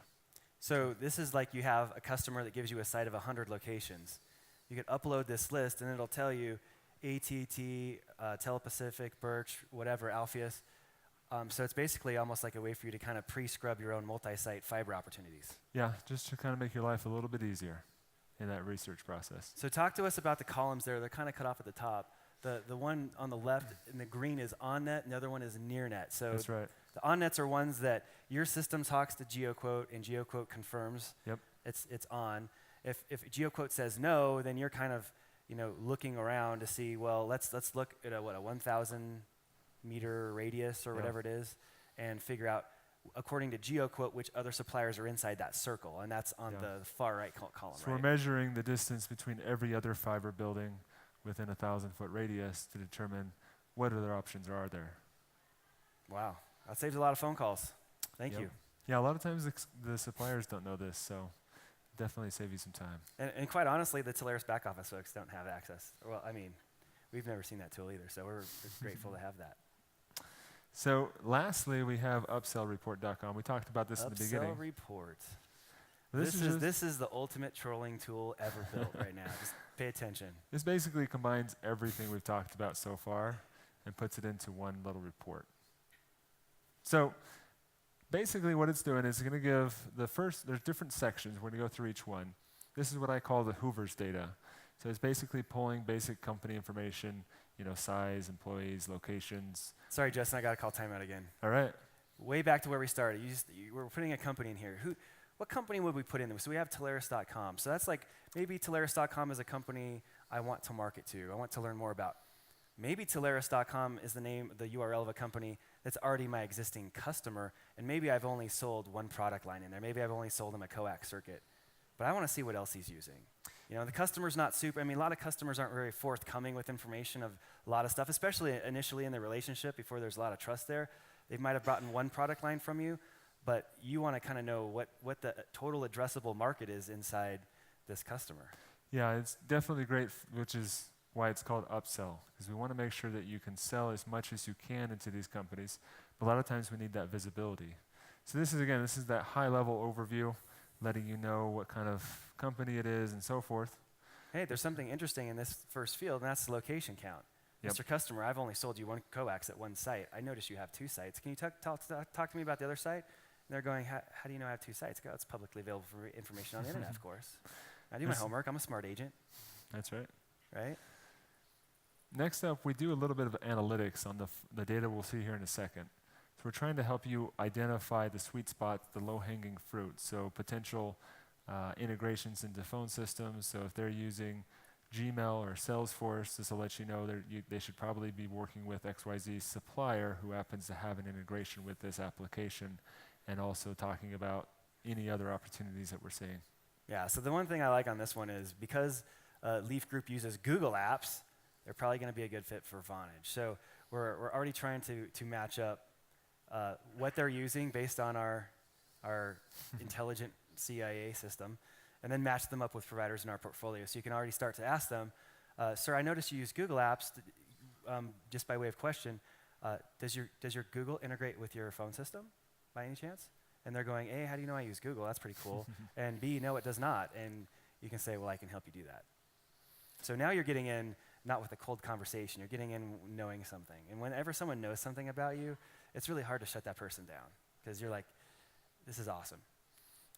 So this is like you have a customer that gives you a site of 100 locations. You can upload this list, and it'll tell you AT&T, Telepacific, Birch, whatever, Alpheus. So it's basically almost like a way for you to kind of pre-scrub your own multi-site fiber opportunities. Yeah, just to kind of make your life a little bit easier in that research process. So talk to us about the columns there. They're kind of cut off at the top. The one on the left in the green is on net, and the other one is near net. So That's right. the on nets are ones that your system talks to GeoQuote, and GeoQuote confirms Yep. it's on. If GeoQuote says no, then you're kind of looking around to see, well, let's look at a 1,000 meter radius or Yeah. whatever it is, and figure out, according to GeoQuote, which other suppliers are inside that circle, and that's on Yeah. the far right column. So we're measuring the distance between every other fiber building within a 1,000-foot radius to determine what other options are there. Wow, that saves a lot of phone calls. Thank Yep. you. Yeah, a lot of times the suppliers don't know this, so definitely save you some time. And quite honestly, the Telarus back office folks don't have access. Well, I mean, we've never seen that tool either, so we're grateful to have that. So lastly, we have upsellreport.com. We talked about this in the beginning. Upsell report. This is the ultimate trolling tool ever built right now. Just pay attention. This basically combines everything we've talked about so far and puts it into one little report. So basically what it's doing is going to give there's different sections. We're going to go through each one. This is what I call the Hoover's data. So it's basically pulling basic company information, size, employees, locations. Sorry, Justin, I got to call timeout again. All right. Way back to where we started. We're putting a company in here. What company would we put in there? So we have Telarus.com. So that's like maybe Telarus.com is a company I want to market to. I want to learn more about. Maybe Telarus.com is the URL of a company that's already my existing customer, and maybe I've only sold one product line in there. Maybe I've only sold him a coax circuit. But I want to see what else he's using. The customer's not super, a lot of customers aren't very forthcoming with information of a lot of stuff, especially initially in the relationship before there's a lot of trust there. They might have brought in one product line from you, but you want to kind of know what the total addressable market is inside this customer. Yeah, it's definitely great, which is why it's called upsell, because we want to make sure that you can sell as much as you can into these companies, but a lot of times we need that visibility. So this is that high-level overview, letting you know what kind of company it is and so forth. Hey, there's something interesting in this first field, and that's the location count. Yep. Mr. Customer, I've only sold you one coax at one site. I notice you have two sites. Can you talk to me about the other site? And they're going, how do you know I have two sites? Go, it's publicly available for information on the internet, of course. I do my homework. I'm a smart agent. That's right. Right? Next up, we do a little bit of analytics on the data we'll see here in a second. So we're trying to help you identify the sweet spots, the low-hanging fruit. So potential integrations into phone systems. So if they're using Gmail or Salesforce, this will let you know they should probably be working with XYZ supplier who happens to have an integration with this application, and also talking about any other opportunities that we're seeing. Yeah, so the one thing I like on this one is because Leaf Group uses Google Apps, they're probably going to be a good fit for Vonage. So we're already trying to match up what they're using based on our intelligent CIA system, and then match them up with providers in our portfolio. So you can already start to ask them, sir, I noticed you use Google Apps, just by way of question, does your Google integrate with your phone system by any chance? And they're going, A, how do you know I use Google? That's pretty cool. And B, no, it does not. And you can say, well, I can help you do that. So now you're getting in not with a cold conversation, you're getting in knowing something. And whenever someone knows something about you, it's really hard to shut that person down, because you're like, this is awesome.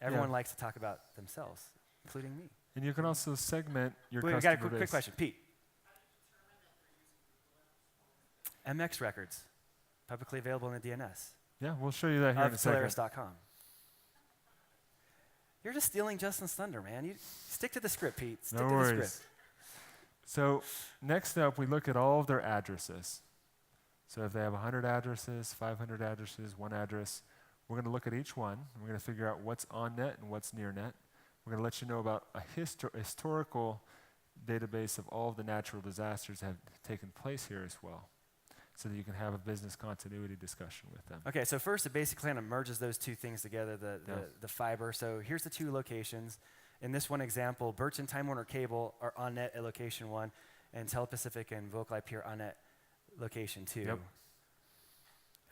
Everyone likes to talk about themselves, including me. And you can also segment your Wait, customer we got a quick question. Pete. MX records, publicly available in the DNS. Yeah, we'll show you that here in a second. Telarus.com. You're just stealing Justin's thunder, man. You stick to the script, Pete. Stick No to worries. the script. So next up, we look at all of their addresses. So if they have 100 addresses, 500 addresses, one address, we're going to look at each one, and we're going to figure out what's on net and what's near net. We're going to let you know about a historical database of all of the natural disasters that have taken place here as well, so that you can have a business continuity discussion with them. Okay, so first it basically kind of merges those two things together, the fiber. So here's the two locations. In this one example, Birch and Time Warner Cable are on net at location 1, and Telepacific and Vocal IP are on net location 2. Yep.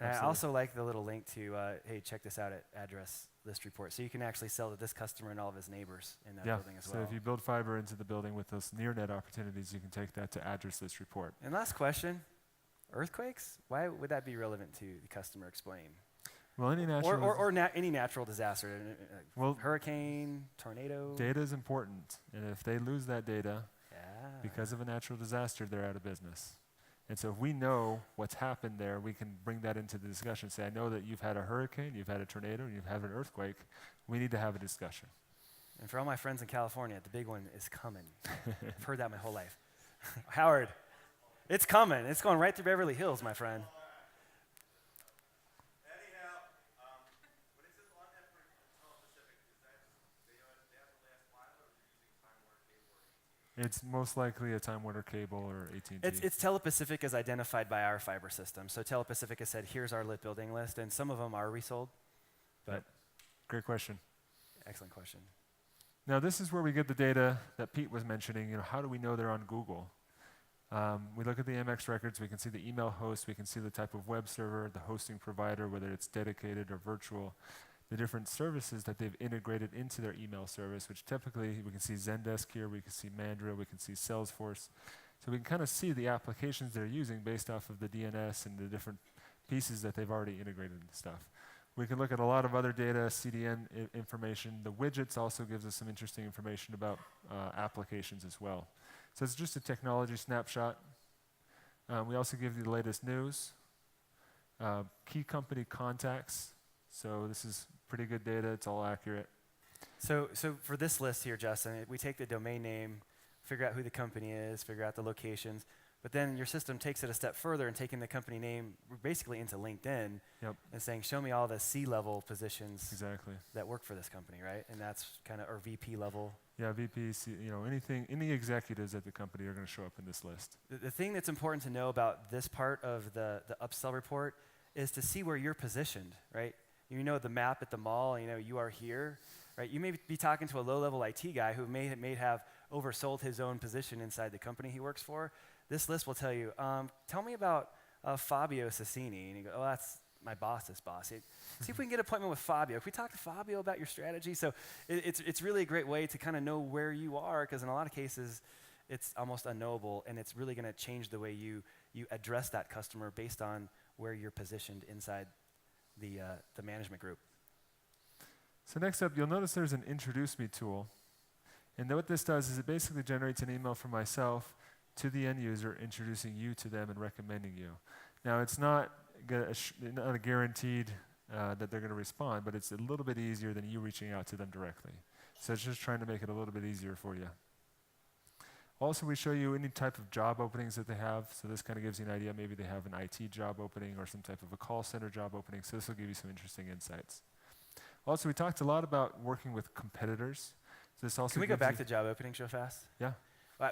And I also like the little link to, hey, check this out at address list report. So you can actually sell to this customer and all of his neighbors in that building as well. So if you build fiber into the building with those near net opportunities, you can take that to address list report. And last question, earthquakes? Why would that be relevant to the customer? Explain. Well, any natural Any natural disaster, well, hurricane, tornado. Data is important, and if they lose that data because of a natural disaster, they're out of business. And so if we know what's happened there, we can bring that into the discussion. Say, I know that you've had a hurricane, you've had a tornado, and you've had an earthquake. We need to have a discussion. And for all my friends in California, the big one is coming. I've heard that my whole life. Howard, it's coming. It's going right through Beverly Hills, my friend. It's most likely a Time Warner Cable or AT&T. It's Telepacific as identified by our fiber system. So Telepacific has said, here's our lit building list, and some of them are resold. But Great question. Excellent question. Now this is where we get the data that Pete was mentioning. How do we know they're on Google? We look at the MX records, we can see the email host, we can see the type of web server, the hosting provider, whether it's dedicated or virtual. the different services that they've integrated into their email service, which typically we can see Zendesk here, we can see Mandrill, we can see Salesforce. So we can kind of see the applications they're using based off of the DNS and the different pieces that they've already integrated into stuff. We can look at a lot of other data, CDN information. The widgets also gives us some interesting information about applications as well. So it's just a technology snapshot. We also give you the latest news, key company contacts. So this is pretty good data. It's all accurate. So for this list here, Justin, we take the domain name, figure out who the company is, figure out the locations, but then your system takes it a step further and taking the company name basically into LinkedIn and saying, show me all the C-level positions that work for this company, right? And that's kind of, or VP level. Yeah, VP, any executives at the company are going to show up in this list. The thing that's important to know about this part of the upsell report is to see where you're positioned, right? You know the map at the mall, you are here, right? You may be talking to a low-level IT guy who may have oversold his own position inside the company he works for. This list will tell you, tell me about Fabio Sassini. And you go, oh, that's my boss's boss. See if we can get an appointment with Fabio. If we talk to Fabio about your strategy. So it's really a great way to kind of know where you are, because in a lot of cases, it's almost unknowable, and it's really going to change the way you address that customer based on where you're positioned inside the management group. So next up, you'll notice there's an Introduce Me tool. And what this does is it basically generates an email from myself to the end user, introducing you to them and recommending you. Now, it's not a guaranteed that they're going to respond, but it's a little bit easier than you reaching out to them directly. So it's just trying to make it a little bit easier for you. Also, we show you any type of job openings that they have. So this kind of gives you an idea. Maybe they have an IT job opening or some type of a call center job opening. So this will give you some interesting insights. Also, we talked a lot about working with competitors. So this also Can we go back to job openings real fast? Yeah.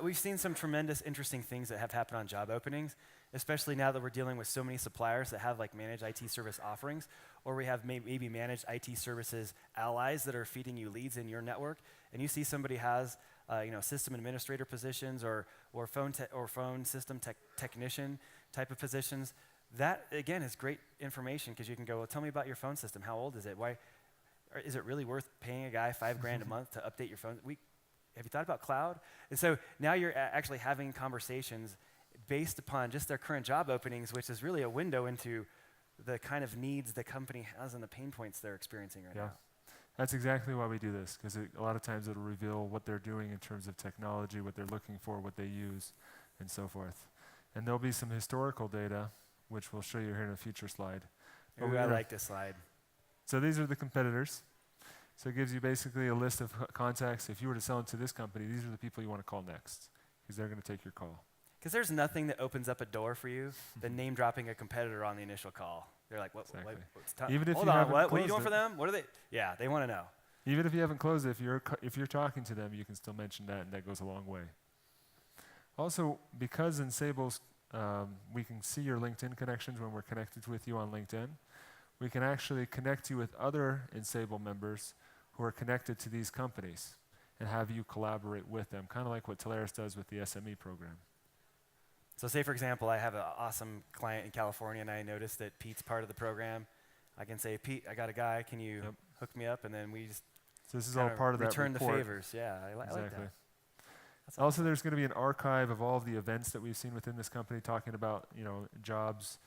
We've seen some tremendous interesting things that have happened on job openings, especially now that we're dealing with so many suppliers that have like managed IT service offerings, or we have maybe managed IT services allies that are feeding you leads in your network, and you see somebody has system administrator positions or phone system technician type of positions. That again is great information, because you can go, well, tell me about your phone system. How old is it? Why is it really worth paying a guy $5,000 a month to update your phone? Have you thought about cloud? And so now you're actually having conversations based upon just their current job openings, which is really a window into the kind of needs the company has and the pain points they're experiencing right now. That's exactly why we do this, because a lot of times it'll reveal what they're doing in terms of technology, what they're looking for, what they use, and so forth. And there'll be some historical data, which we'll show you here in a future slide. Ooh, I like this slide. So these are the competitors. So it gives you basically a list of contacts. If you were to sell into this company, these are the people you want to call next, because they're going to take your call. Because there's nothing that opens up a door for you than name dropping a competitor on the initial call. They're like, what? Exactly. Even if hold you on, haven't what? What are you closed doing for them? What are they? Yeah, they want to know. Even if you haven't closed it, if you're talking to them, you can still mention that, and that goes a long way. Also, because Ensable's, we can see your LinkedIn connections when we're connected with you on LinkedIn. We can actually connect you with other Ensable members who are connected to these companies and have you collaborate with them, kind of like what Telarus does with the SME program. So say, for example, I have an awesome client in California, and I noticed that Pete's part of the program. I can say, Pete, I got a guy. Can you hook me up? And then we just so this is all part of that return report. the favors. Yeah, I like that. That's also, there's going to be an archive of all of the events that we've seen within this company, talking about jobs,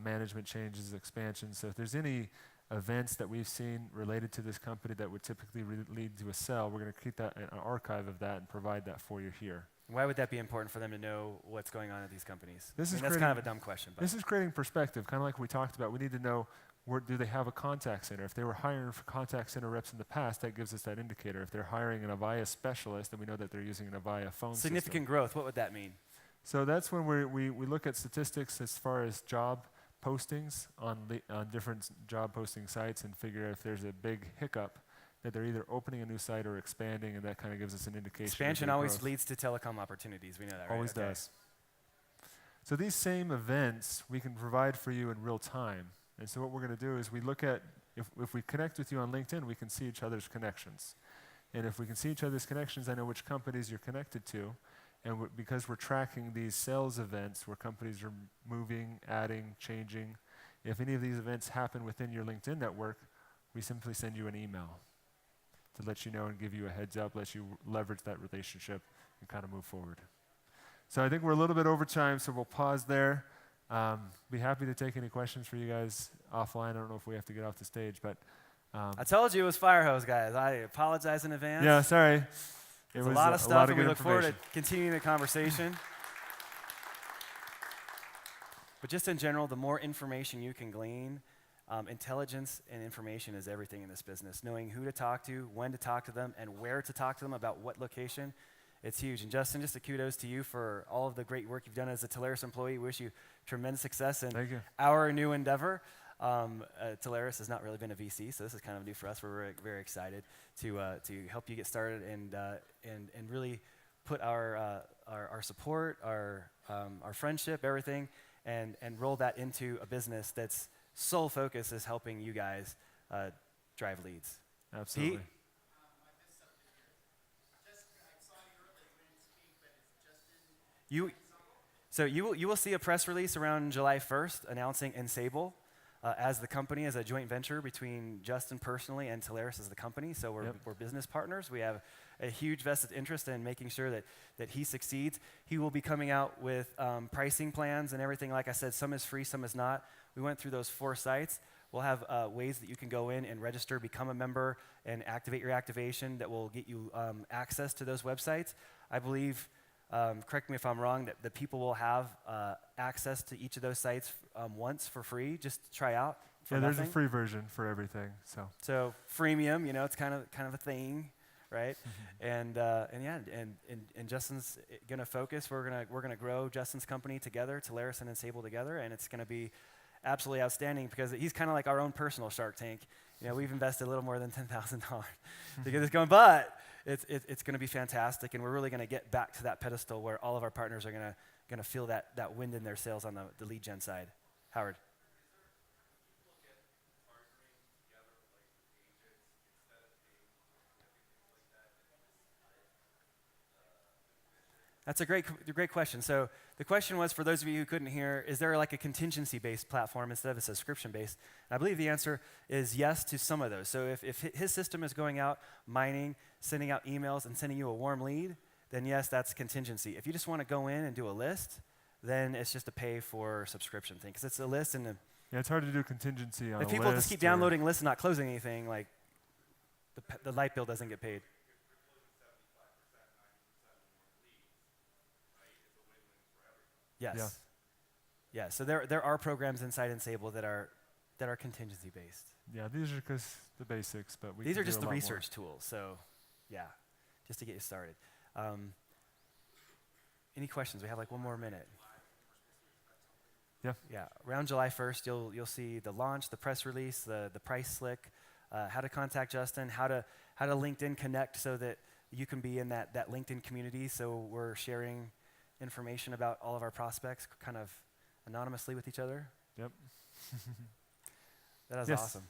management changes, expansions. So if there's any events that we've seen related to this company that would typically lead to a sell, we're going to keep that an archive of that and provide that for you here. Why would that be important for them to know what's going on at these companies? That's kind of a dumb question. But this is creating perspective, kind of like we talked about. We need to know, do they have a contact center? If they were hiring for contact center reps in the past, that gives us that indicator. If they're hiring an Avaya specialist, then we know that they're using an Avaya phone system. Significant growth, what would that mean? So that's when we look at statistics as far as job postings on different job posting sites and figure if there's a big hiccup, that they're either opening a new site or expanding, and that kind of gives us an indication. Expansion always leads to telecom opportunities. We know that, right? Always does. So these same events we can provide for you in real time. And so what we're going to do is we look at, if we connect with you on LinkedIn, we can see each other's connections. And if we can see each other's connections, I know which companies you're connected to. And because we're tracking these sales events where companies are moving, adding, changing, if any of these events happen within your LinkedIn network, we simply send you an email to let you know and give you a heads up, let you leverage that relationship and kind of move forward. So I think we're a little bit over time, so we'll pause there. Be happy to take any questions for you guys offline. I don't know if we have to get off the stage, but I told you it was fire hose, guys. I apologize in advance. yeah, sorry. There's a lot of stuff, and we look forward to continuing the conversation. But just in general, the more information you can glean, intelligence and information is everything in this business. Knowing who to talk to, when to talk to them, and where to talk to them about what location, it's huge. And Justin, just a kudos to you for all of the great work you've done as a Telarus employee. We wish you tremendous success in our new endeavor. Telarus has not really been a VC, so this is kind of new for us. We're very, very excited to help you get started and really put our support, our friendship, everything, and roll that into a business that's sole focus is helping you guys drive leads. Absolutely. Pete? You will see a press release around July 1st announcing Ensable as the company, as a joint venture between Justin personally and Telarus as the company. So we're business partners. We have a huge vested interest in making sure that he succeeds. He will be coming out with pricing plans and everything. Like I said, some is free, some is not. We went through those 4 sites. We'll have ways that you can go in and register, become a member, and activate your activation that will get you access to those websites. I believe, correct me if I'm wrong, that people will have access to each of those sites once for free, just to try out. Yeah, there's a free version for everything. So freemium, it's kind of a thing, right? And Justin's gonna focus. We're gonna grow Justin's company together, Telarus and Ensable together, and it's gonna be absolutely outstanding because he's kind of like our own personal Shark Tank. We've invested a little more than $10,000 to get this going, but it's going to be fantastic, and we're really going to get back to that pedestal where all of our partners are going to feel that wind in their sails on the lead gen side. Howard. That's a great question. So the question was, for those of you who couldn't hear, is there like a contingency-based platform instead of a subscription-based? I believe the answer is yes to some of those. So if his system is going out, mining, sending out emails, and sending you a warm lead, then yes, that's contingency. If you just want to go in and do a list, then it's just a pay-for subscription thing, because it's a list and yeah, it's hard to do contingency on a list. If people just keep downloading lists and not closing anything, like the light bill doesn't get paid. Yes. Yeah. So there are programs inside Ensable that are contingency based. Yeah, these are just the basics, but these are just the research tools. So, yeah, just to get you started. Any questions? We have like 1 more minute. Yeah. Yeah. Around July 1st, you'll see the launch, the press release, the price slick, how to contact Justin, how to LinkedIn connect so that you can be in that LinkedIn community. So we're sharing information about all of our prospects kind of anonymously with each other. Yep. That is awesome.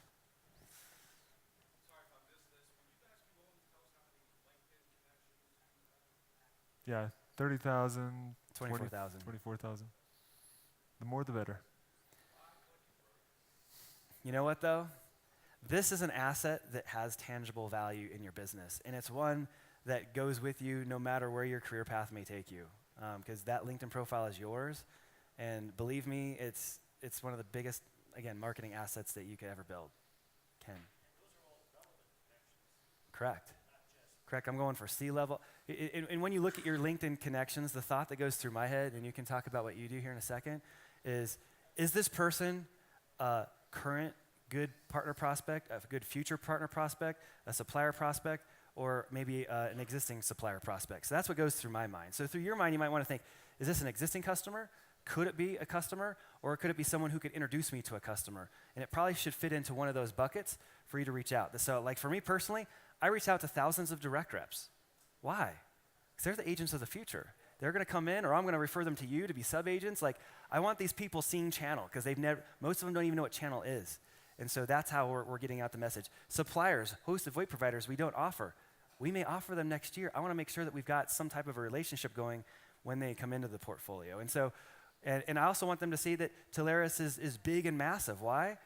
Sorry if I missed this. Would you guys be willing to tell us how many LinkedIn connections you have? Yeah, 30,000, 24,000. 24,000. The more the better. You know what though? This is an asset that has tangible value in your business, and it's one that goes with you no matter where your career path may take you. Because that LinkedIn profile is yours, and believe me, it's one of the biggest, again, marketing assets that you could ever build. Ken. Correct. I'm going for C-level. And when you look at your LinkedIn connections, the thought that goes through my head, and you can talk about what you do here in a second, is this person a current good partner prospect, a good future partner prospect, a supplier prospect, or maybe an existing supplier prospect? So that's what goes through my mind. So through your mind, you might want to think, is this an existing customer? Could it be a customer? Or could it be someone who could introduce me to a customer? And it probably should fit into one of those buckets for you to reach out. So like for me personally, I reach out to thousands of direct reps. Why? Because they're the agents of the future. They're going to come in, or I'm going to refer them to you to be sub-agents. Like, I want these people seeing channel, because most of them don't even know what channel is. And so that's how we're getting out the message. Suppliers, hosted VoIP providers, we don't offer. We may offer them next year. I want to make sure that we've got some type of a relationship going when they come into the portfolio. And so, and I also want them to see that Telarus is big and massive. Why?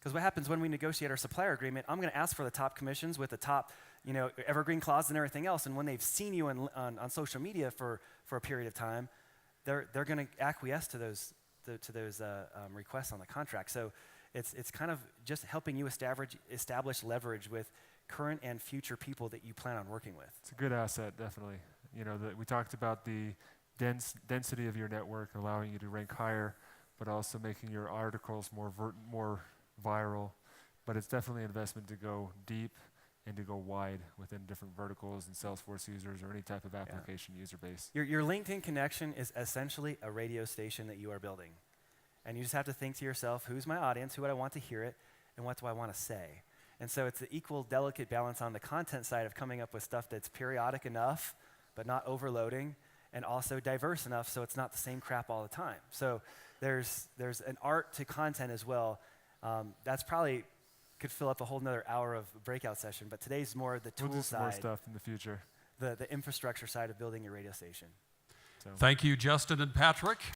Because what happens when we negotiate our supplier agreement, I'm going to ask for the top commissions with the top, evergreen clause and everything else. And when they've seen you on social media for a period of time, they're going to acquiesce to those requests on the contract. So it's kind of just helping you establish leverage with current and future people that you plan on working with. It's a good asset, definitely. We talked about the density of your network, allowing you to rank higher, but also making your articles more viral. But it's definitely an investment to go deep and to go wide within different verticals and Salesforce users or any type of application user base. Your LinkedIn connection is essentially a radio station that you are building. And you just have to think to yourself, who's my audience, who would I want to hear it, and what do I want to say? And so it's the equal, delicate balance on the content side of coming up with stuff that's periodic enough, but not overloading, and also diverse enough so it's not the same crap all the time. So there's an art to content as well. That's probably could fill up a whole nother hour of breakout session, but today's more the tool We'll do side. some more stuff in the future. The infrastructure side of building your radio station. So. Thank you, Justin and Patrick.